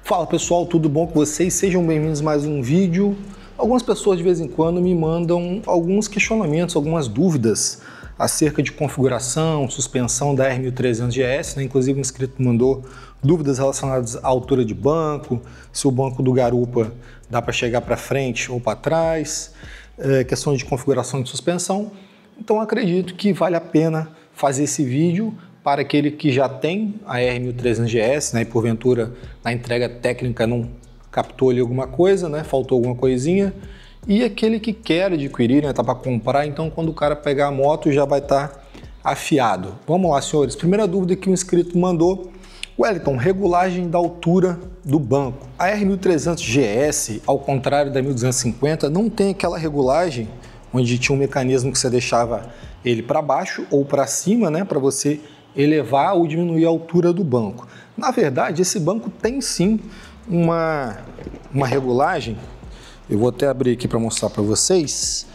Fala pessoal, tudo bom com vocês? Sejam bem-vindos a mais um vídeo. Algumas pessoas de vez em quando me mandam alguns questionamentos, algumas dúvidas acerca de configuração, suspensão da R1300GS, né? Inclusive um inscrito mandou dúvidas relacionadas à altura de banco, se o banco do garupa dá para chegar para frente ou para trás, questões de configuração de suspensão. Então acredito que vale a pena fazer esse vídeo para aquele que já tem a R1300GS, né, e porventura na entrega técnica não captou ali alguma coisa, né, faltou alguma coisinha, e aquele que quer adquirir, né, tá para comprar, então quando o cara pegar a moto já vai estar afiado. Vamos lá, senhores. Primeira dúvida que um inscrito mandou: Wellington, regulagem da altura do banco. A R1300GS, ao contrário da 1250, não tem aquela regulagem onde tinha um mecanismo que você deixava ele para baixo ou para cima, né, para você elevar ou diminuir a altura do banco. Na verdade, esse banco tem sim uma regulagem. Eu vou até abrir aqui para mostrar para vocês.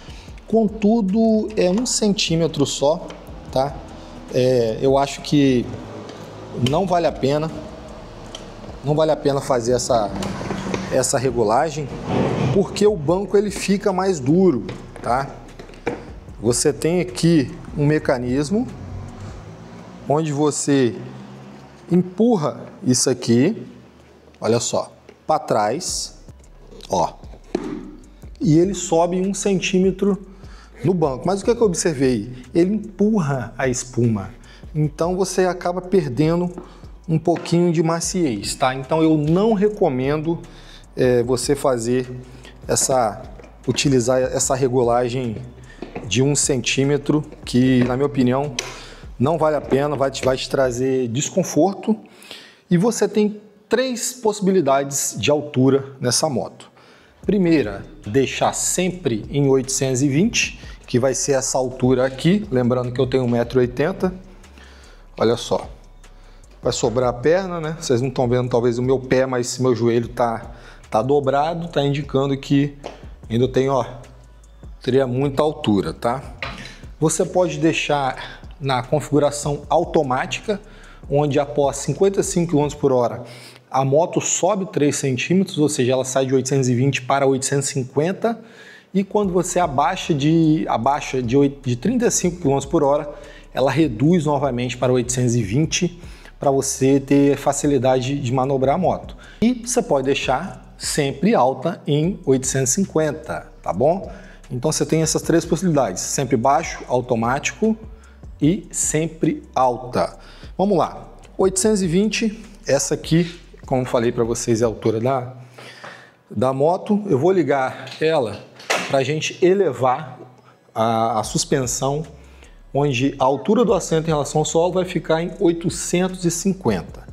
Contudo, é 1 centímetro só, tá? Eu acho que não vale a pena. Não vale a pena fazer essa regulagem, porque o banco ele fica mais duro, tá? Você tem aqui um mecanismo onde você empurra isso aqui, olha só, para trás, ó, e ele sobe 1 centímetro no banco. Mas o que eu observei? Ele empurra a espuma, então você acaba perdendo um pouquinho de maciez, tá? Então eu não recomendo você utilizar essa regulagem de 1 centímetro, que na minha opinião não vale a pena, vai te trazer desconforto. E você tem 3 possibilidades de altura nessa moto. Primeira, deixar sempre em 820, que vai ser essa altura aqui, lembrando que eu tenho 1,80 m. Olha só, vai sobrar a perna, né? Vocês não estão vendo talvez o meu pé, mas meu joelho tá dobrado, tá indicando que ainda tenho, ó, teria muita altura, tá? Você pode deixar na configuração automática, onde após 55 km por hora a moto sobe 3 centímetros, ou seja, ela sai de 820 para 850, e quando você abaixa de 35 km por hora, ela reduz novamente para 820 para você ter facilidade de manobrar a moto. E você pode deixar sempre alta em 850, tá bom? Então você tem essas 3 possibilidades: sempre baixo, automático e sempre alta. Vamos lá, 820, essa aqui, como falei para vocês, é a altura da moto. Eu vou ligar ela para a gente elevar a suspensão, onde a altura do assento em relação ao solo vai ficar em 850.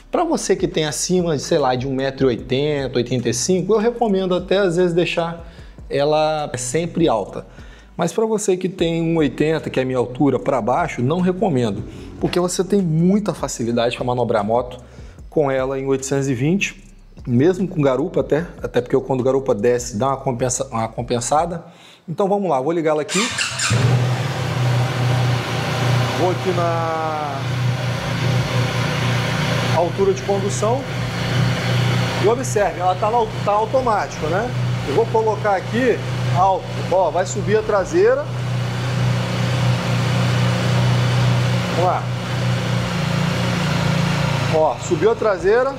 Para você que tem acima de, sei lá, de 1,80 m, 85, eu recomendo até às vezes deixar ela sempre alta. Mas para você que tem 1,80 m, que é a minha altura, para baixo, não recomendo, porque você tem muita facilidade para manobrar a moto com ela em 820, mesmo com garupa até porque quando o garupa desce dá uma compensada. Então vamos lá, vou ligar ela aqui. Vou aqui na altura de condução e observe, ela tá automático, né? Eu vou colocar aqui alto, ó, vai subir a traseira. Vamos lá. Ó, subiu a traseira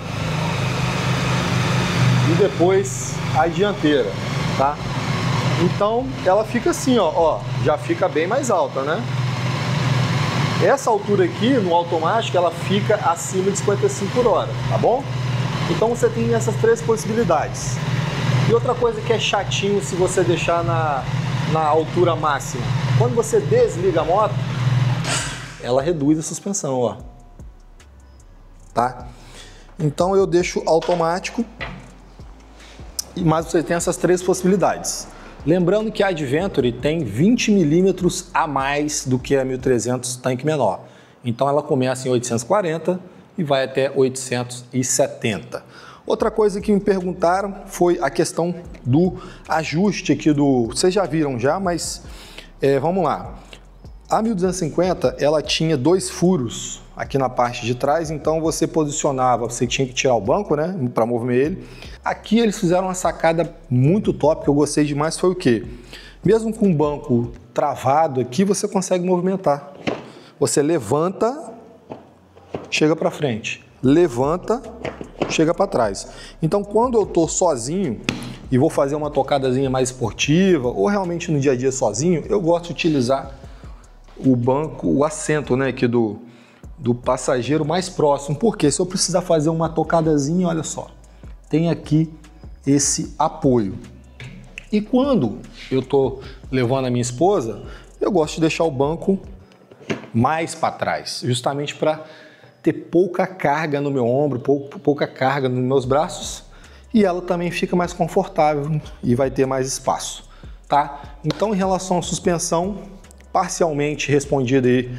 e depois a dianteira, tá? Então ela fica assim, ó, já fica bem mais alta, né? Essa altura aqui no automático ela fica acima de 55 por hora, tá bom? Então você tem essas 3 possibilidades. E outra coisa que é chatinho se você deixar na altura máxima, quando você desliga a moto, ela reduz a suspensão, ó, tá? Então eu deixo automático, mas você tem essas 3 possibilidades. Lembrando que a Adventure tem 20 milímetros a mais do que a 1300 tanque menor. Então ela começa em 840 e vai até 870. Outra coisa que me perguntaram foi a questão do ajuste aqui do... Vocês já viram já, mas vamos lá. A 1250 ela tinha 2 furos aqui na parte de trás, então você posicionava, você tinha que tirar o banco, né, para mover ele. Aqui eles fizeram uma sacada muito top, que eu gostei demais, foi o quê? Mesmo com o banco travado aqui, você consegue movimentar. Você levanta, chega para frente, levanta, chega para trás. Então, quando eu estou sozinho e vou fazer uma tocadazinha mais esportiva, ou realmente no dia a dia sozinho, eu gosto de utilizar o banco, o assento, né, aqui do passageiro mais próximo. Porque se eu precisar fazer uma tocadazinha, olha só, tem aqui esse apoio. E quando eu estou levando a minha esposa, eu gosto de deixar o banco mais para trás, justamente para ter pouca carga no meu ombro, pouca carga nos meus braços, e ela também fica mais confortável e vai ter mais espaço, tá? Então, em relação à suspensão, parcialmente respondida aí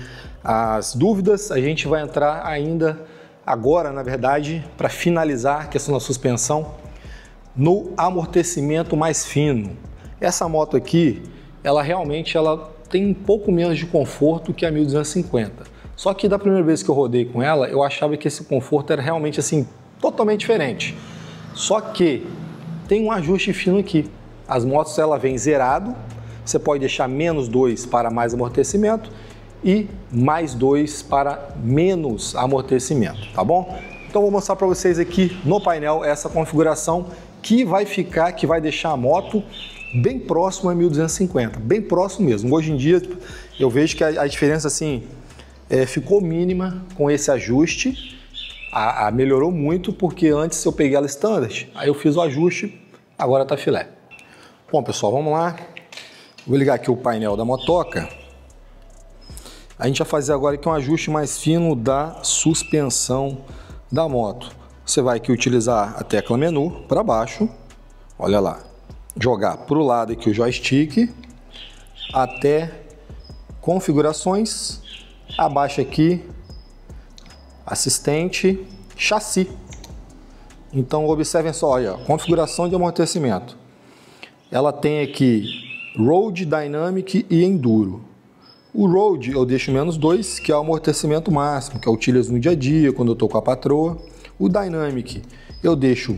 as dúvidas, a gente vai entrar ainda agora, na verdade, para finalizar a questão da suspensão, no amortecimento mais fino. Essa moto aqui, ela realmente tem um pouco menos de conforto que a 1250. Só que da primeira vez que eu rodei com ela, eu achava que esse conforto era realmente assim, totalmente diferente. Só que tem um ajuste fino aqui. As motos, ela vem zerado, você pode deixar -2 para mais amortecimento e +2 para menos amortecimento, tá bom? Então vou mostrar para vocês aqui no painel essa configuração que vai deixar a moto bem próximo a 1250, bem próximo mesmo. Hoje em dia eu vejo que a diferença assim ficou mínima com esse ajuste. Melhorou muito, porque antes eu peguei ela standard, aí eu fiz o ajuste, agora tá filé. Bom, pessoal, vamos lá. Vou ligar aqui o painel da motoca. A gente vai fazer agora aqui um ajuste mais fino da suspensão da moto. Você vai aqui utilizar a tecla menu para baixo, olha lá, jogar para o lado aqui o joystick, até configurações, abaixo aqui, assistente, chassi. Então observem só, olha, configuração de amortecimento. Ela tem aqui Road, Dynamic e Enduro. O Road eu deixo -2, que é o amortecimento máximo, que eu utilizo no dia a dia, quando eu estou com a patroa. O Dynamic eu deixo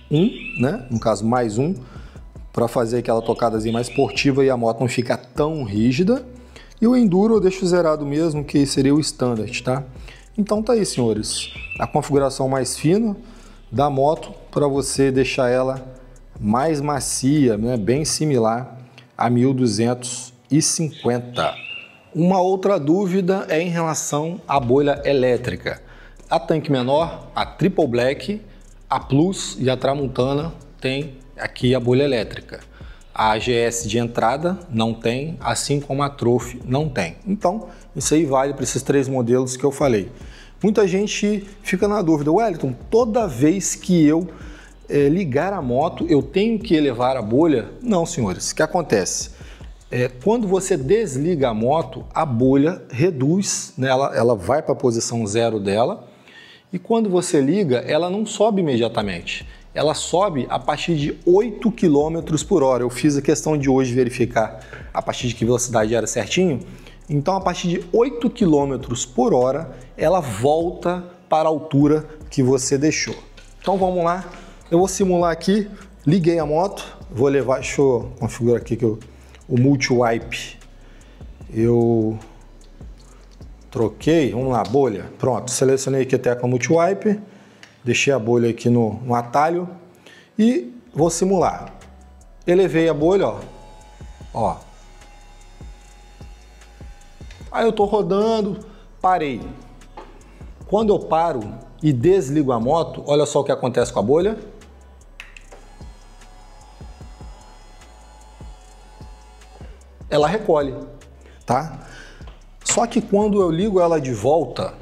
1, né? No caso +1, para fazer aquela tocadazinha mais esportiva e a moto não ficar tão rígida. E o Enduro eu deixo zerado mesmo, que seria o Standard, tá? Então tá aí, senhores, a configuração mais fina da moto para você deixar ela mais macia, né? Bem similar a 1250. Uma outra dúvida é em relação à bolha elétrica. A tanque menor, a Triple Black, a Plus e a Tramontana tem aqui a bolha elétrica. A AGS de entrada não tem, assim como a Trophy não tem. Então, isso aí vale para esses 3 modelos que eu falei. Muita gente fica na dúvida, Wellington, toda vez que eu ligar a moto, eu tenho que elevar a bolha? Não, senhores. O que acontece? Quando você desliga a moto, a bolha reduz, né? Ela vai para a posição 0 dela, e quando você liga, ela não sobe imediatamente. Ela sobe a partir de 8 km por hora. Eu fiz a questão de hoje verificar a partir de que velocidade era certinho. Então, a partir de 8 km por hora, ela volta para a altura que você deixou. Então, vamos lá. Eu vou simular aqui. Liguei a moto. Vou levar... Deixa eu configurar aqui que o multi-wipe. Eu troquei. Vamos lá, bolha. Pronto. Selecionei aqui a tecla multi-wipe. Deixei a bolha aqui no atalho e vou simular. Elevei a bolha, ó. Aí eu tô rodando, parei. Quando eu paro e desligo a moto, olha só o que acontece com a bolha. Ela recolhe, tá? Só que quando eu ligo ela de volta,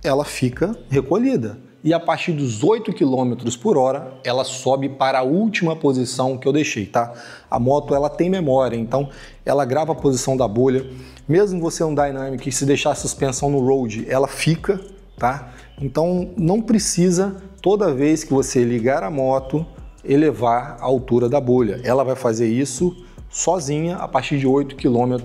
ela fica recolhida. E a partir dos 8 km por hora, ela sobe para a última posição que eu deixei, tá? A moto, ela tem memória, então ela grava a posição da bolha. Mesmo você um Dynamic, se deixar a suspensão no Road, ela fica, tá? Então não precisa, toda vez que você ligar a moto, elevar a altura da bolha. Ela vai fazer isso sozinha a partir de 8 km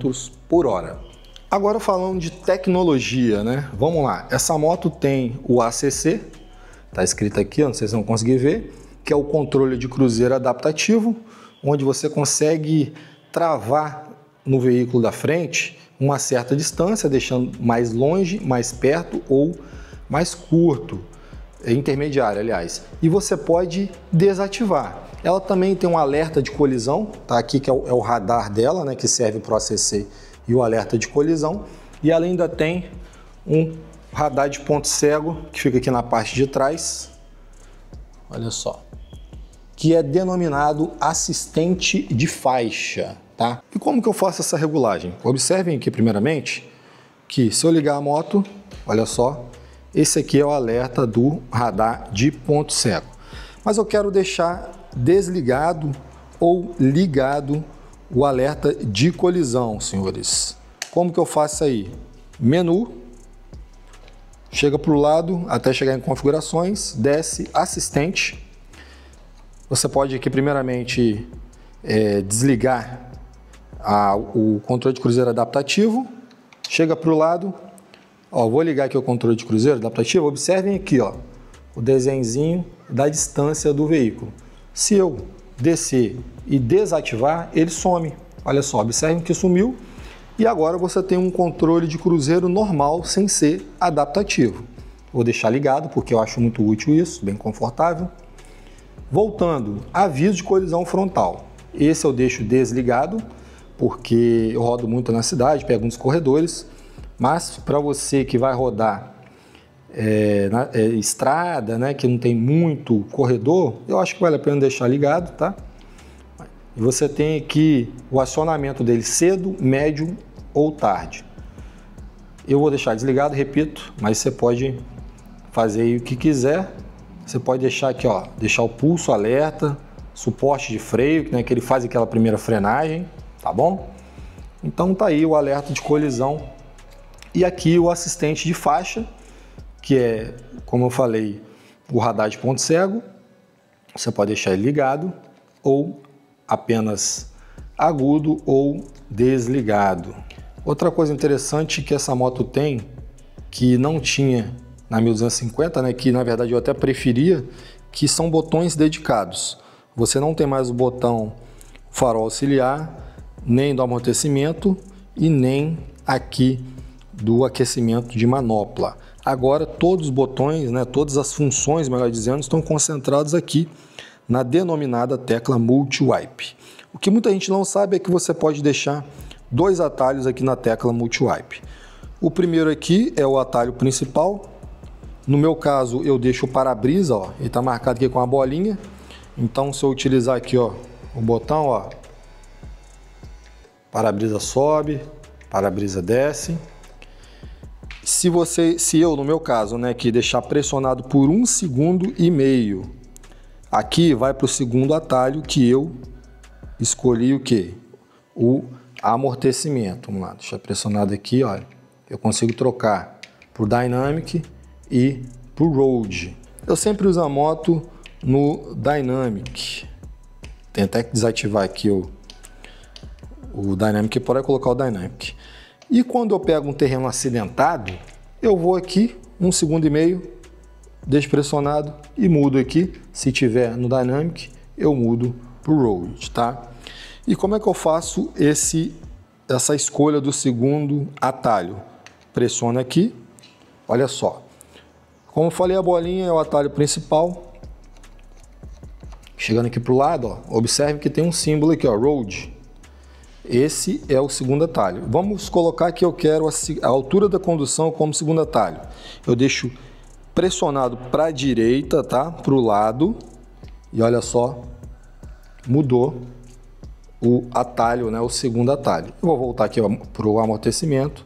por hora. Agora falando de tecnologia, né? Vamos lá. Essa moto tem o ACC, tá escrito aqui, não sei se vocês vão conseguir ver, que é o controle de cruzeiro adaptativo, onde você consegue travar no veículo da frente uma certa distância, deixando mais longe, mais perto ou mais curto, intermediário, aliás. E você pode desativar. Ela também tem um alerta de colisão, tá aqui que é o radar dela, né, que serve para o ACC e o alerta de colisão. E ela ainda tem um radar de ponto cego, que fica aqui na parte de trás, olha só, que é denominado assistente de faixa, tá? E como que eu faço essa regulagem? Observem aqui primeiramente que se eu ligar a moto, olha só, esse aqui é o alerta do radar de ponto cego. Mas eu quero deixar desligado ou ligado o alerta de colisão, senhores. Como que eu faço aí? Menu, chega para o lado até chegar em configurações, desce assistente. Você pode aqui primeiramente desligar o controle de cruzeiro adaptativo, chega para o lado, ó, vou ligar aqui o controle de cruzeiro adaptativo, observem aqui, ó, o desenhozinho da distância do veículo. Se eu descer e desativar, ele some. Olha só, observem que sumiu e agora você tem um controle de cruzeiro normal sem ser adaptativo. Vou deixar ligado porque eu acho muito útil isso, bem confortável. Voltando, aviso de colisão frontal. Esse eu deixo desligado porque eu rodo muito na cidade, pego uns corredores, mas para você que vai rodar estrada, né, que não tem muito corredor, eu acho que vale a pena deixar ligado, tá? E você tem aqui o acionamento dele cedo, médio ou tarde. Eu vou deixar desligado, repito, mas você pode fazer aí o que quiser. Você pode deixar aqui, ó, deixar o pulso alerta, suporte de freio, né, que ele faz aquela primeira frenagem, tá bom? Então tá aí o alerta de colisão. E aqui o assistente de faixa, que é, como eu falei, o radar de ponto cego. Você pode deixar ele ligado ou apenas agudo ou desligado. Outra coisa interessante que essa moto tem, que não tinha na 1250, né, que na verdade eu até preferia, que são botões dedicados. Você não tem mais o botão farol auxiliar, nem do amortecimento e nem aqui do aquecimento de manopla. Agora todos os botões, né, todas as funções, melhor dizendo, estão concentrados aqui na denominada tecla Multi-Wipe. O que muita gente não sabe é que você pode deixar dois atalhos aqui na tecla Multi-Wipe. O primeiro aqui é o atalho principal. No meu caso, eu deixo o para-brisa, ó, ele está marcado aqui com a bolinha. Então, se eu utilizar aqui, ó, o botão, ó, para-brisa sobe, para-brisa desce. Se eu, no meu caso, né, que deixar pressionado por 1,5 segundo, aqui vai para o segundo atalho que eu escolhi o quê? O amortecimento. Vamos lá, deixar pressionado aqui, olha. Eu consigo trocar por Dynamic e por Road. Eu sempre uso a moto no Dynamic. Tem até que desativar aqui o Dynamic para colocar o Dynamic. E quando eu pego um terreno acidentado, eu vou aqui 1,5 segundo, deixo pressionado e mudo aqui. Se tiver no Dynamic, eu mudo para o Road, tá? E como é que eu faço essa escolha do segundo atalho? Pressiono aqui, olha só. Como eu falei, a bolinha é o atalho principal. Chegando aqui para o lado, ó, observe que tem um símbolo aqui, ó, Road. Esse é o segundo atalho. Vamos colocar que eu quero a altura da condução como segundo atalho. Eu deixo pressionado para a direita, tá? Para o lado. E olha só, mudou o atalho, né? O segundo atalho. Eu vou voltar aqui para o amortecimento.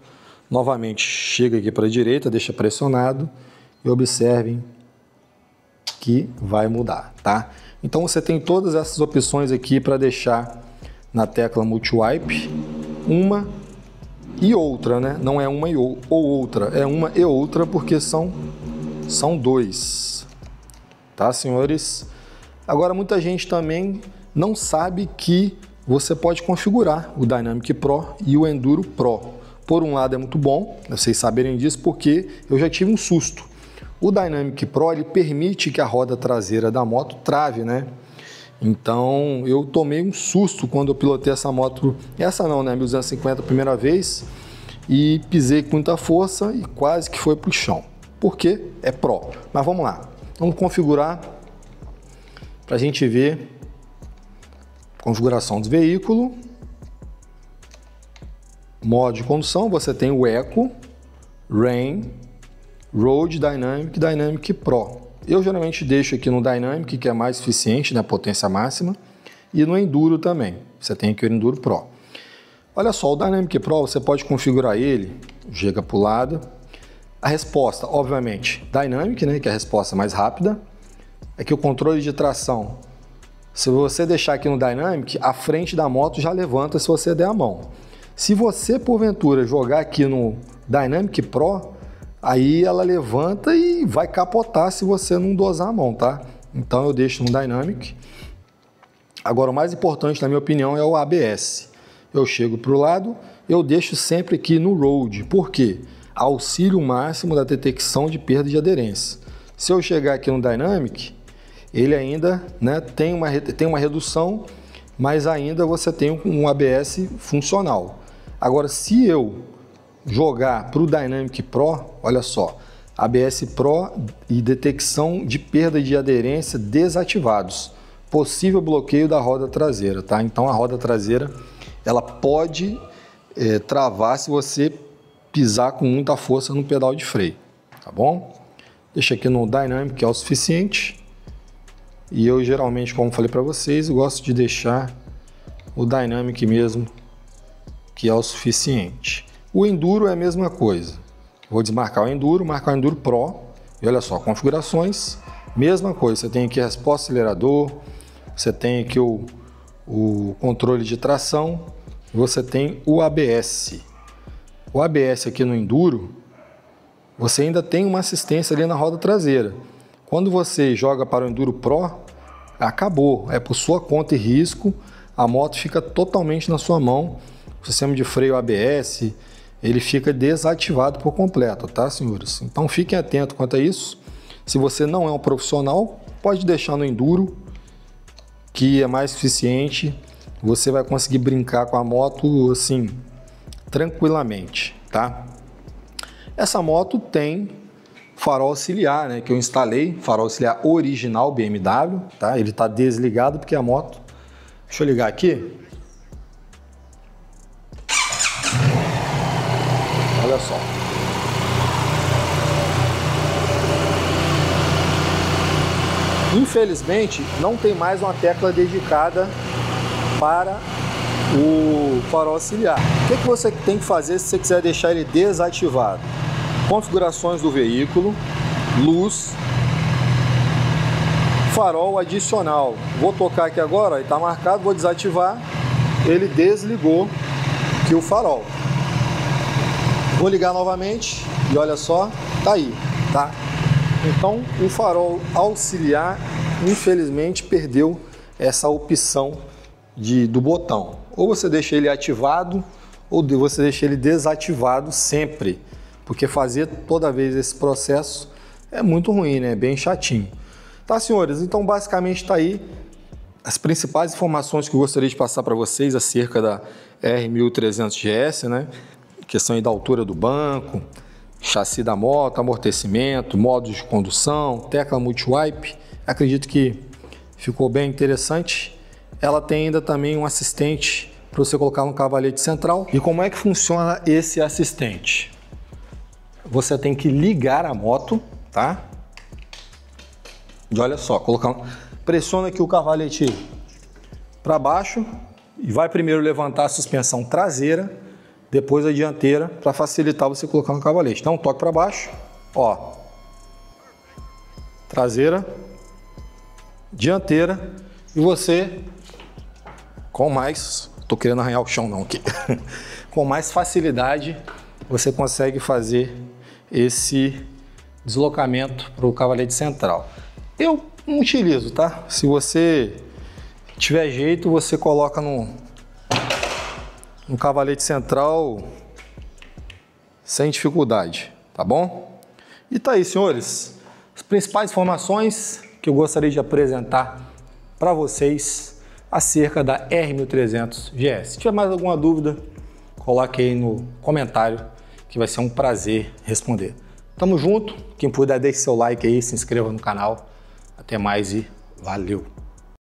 Novamente, chega aqui para a direita, deixa pressionado. E observem que vai mudar, tá? Então você tem todas essas opções aqui para deixar na tecla Multi-Wipe, uma e outra, né? Não é uma ou outra, é uma e outra porque são dois, tá, senhores? Agora, muita gente também não sabe que você pode configurar o Dynamic Pro e o Enduro Pro. Por um lado é muito bom, vocês saberem disso, porque eu já tive um susto. O Dynamic Pro, ele permite que a roda traseira da moto trave, né? Então, eu tomei um susto quando eu pilotei essa moto, essa não, né? 1250 a primeira vez, e pisei com muita força e quase que foi pro chão. Por quê? É Pro. Mas vamos lá, vamos configurar para a gente ver configuração do veículo, modo de condução, você tem o Eco, Rain, Road Dynamic, Dynamic Pro. Eu geralmente deixo aqui no Dynamic, que é mais eficiente, na potência máxima, e no Enduro também. Você tem aqui o Enduro Pro. Olha só, o Dynamic Pro você pode configurar ele, chega para o lado. A resposta, obviamente, Dynamic, né, que é a resposta mais rápida. Aqui o controle de tração. Se você deixar aqui no Dynamic, a frente da moto já levanta se você der a mão. Se você, porventura, jogar aqui no Dynamic Pro, aí ela levanta e vai capotar se você não dosar a mão, tá? Então eu deixo no Dynamic. Agora o mais importante, na minha opinião, é o ABS. Eu chego para o lado, eu deixo sempre aqui no Road. Por quê? Auxílio máximo da detecção de perda de aderência. Se eu chegar aqui no Dynamic, ele ainda, né, tem uma redução, mas ainda você tem um ABS funcional. Agora, se eu jogar para o Dynamic Pro, olha só, ABS Pro e detecção de perda de aderência desativados. Possível bloqueio da roda traseira, tá? Então a roda traseira, ela pode travar se você pisar com muita força no pedal de freio, tá bom? Deixa aqui no Dynamic, que é o suficiente. E eu geralmente, como falei para vocês, eu gosto de deixar o Dynamic mesmo, que é o suficiente. O Enduro é a mesma coisa. Vou desmarcar o Enduro, marcar o Enduro Pro. E olha só, configurações, mesma coisa. Você tem aqui a resposta acelerador, você tem aqui o controle de tração, você tem o ABS. O ABS aqui no Enduro, você ainda tem uma assistência ali na roda traseira. Quando você joga para o Enduro Pro, acabou. É por sua conta e risco, a moto fica totalmente na sua mão. O sistema de freio ABS, ele fica desativado por completo, tá, senhores? Então fiquem atentos quanto a isso. Se você não é um profissional, pode deixar no Enduro, que é mais eficiente. Você vai conseguir brincar com a moto assim, tranquilamente, tá? Essa moto tem farol auxiliar, né, que eu instalei, farol auxiliar original BMW, tá? Ele está desligado porque a moto... Deixa eu ligar aqui. Olha só. Infelizmente, não tem mais uma tecla dedicada para o farol auxiliar. O que você tem que fazer se você quiser deixar ele desativado? Configurações do veículo, luz, farol adicional. Vou tocar aqui agora, ele está marcado, vou desativar, ele desligou aqui o farol. Vou ligar novamente e olha só, tá aí, tá? Então o farol auxiliar, infelizmente, perdeu essa opção do botão. Ou você deixa ele ativado, ou você deixa ele desativado sempre. Porque fazer toda vez esse processo é muito ruim, né? Bem chatinho. Tá, senhores? Então, basicamente, está aí as principais informações que eu gostaria de passar para vocês acerca da R1300GS, né? Questão aí da altura do banco, chassi da moto, amortecimento, modos de condução, tecla multi-wipe. Acredito que ficou bem interessante. Ela tem ainda também um assistente para você colocar no cavalete central. E como é que funciona esse assistente? Você tem que ligar a moto, tá? E olha só, pressiona aqui o cavalete para baixo e vai primeiro levantar a suspensão traseira, depois a dianteira, para facilitar você colocar no cavalete. Então toque para baixo, ó, traseira, dianteira, e você com mais, tô querendo arranhar o chão não aqui, com mais facilidade você consegue fazer esse deslocamento para o cavalete central. Eu não utilizo, tá? Se você tiver jeito, você coloca no cavalete central sem dificuldade, tá bom? E tá aí, senhores, as principais informações que eu gostaria de apresentar para vocês acerca da R1300 GS. Se tiver mais alguma dúvida, coloque aí no comentário que vai ser um prazer responder. Tamo junto, quem puder deixe seu like aí, se inscreva no canal. Até mais e valeu!